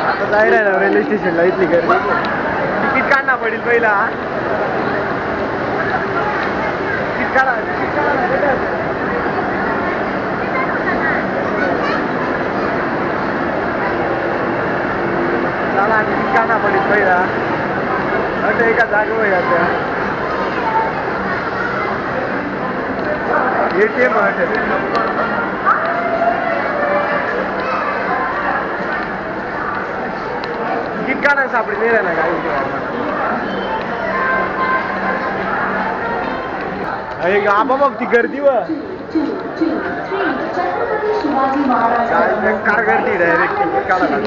आता जायला ना रेल्वे स्टेशनला इथली गर्दी तिकीट काढणं पडेल पहिला तिकीट काढा चला तिकीट काढणं पडेल पहिला असं एका जागेवर यायचं ATM तिकीट काढायला सापडी नाही ना गाडी आबा बघ ती गर्दी व कार गर्दी डायरेक्ट तिकीट काढायला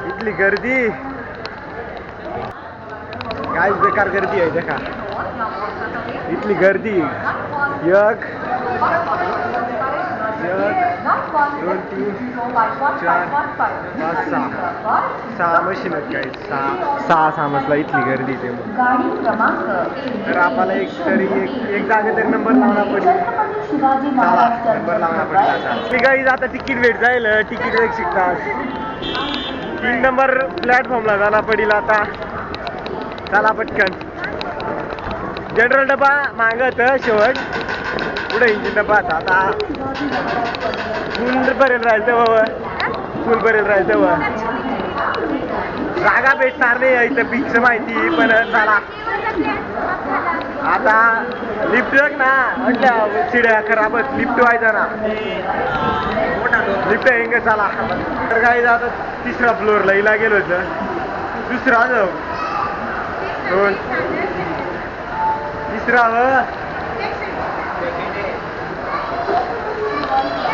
इथली गर्दी काय बेकार गर्दी आहे देखा इथली गर्दी एक 2 3 4 5 6 मशीन आहेत काही सहा मसला इथली गर्दी ते तर आपल्याला एक जागे तरी नंबर लावला पडेल नंबर लावला पडेल काही आता तिकीट भेट जाईल तिकीट एक शिकतात 3 नंबर प्लॅटफॉर्मला जायला पडेल आता चला पटकन जनरल डबा मागत शेवट पुढे इंजिन डबा आता फुल भरेल राहील तेव्हा फुल भरेल राहील तेव्हा जागा भेटणार नाही इथं फिक्स माहिती पण चला आता लिफ्ट ना म्हटलं चिड्या खराबच लिफ्ट व्हायचा ना लिफ्ट येंग चला तर काही आता 3रा फ्लोअरला इला गेलो होतं 2रा जाऊ 2 3रा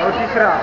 हो 3रा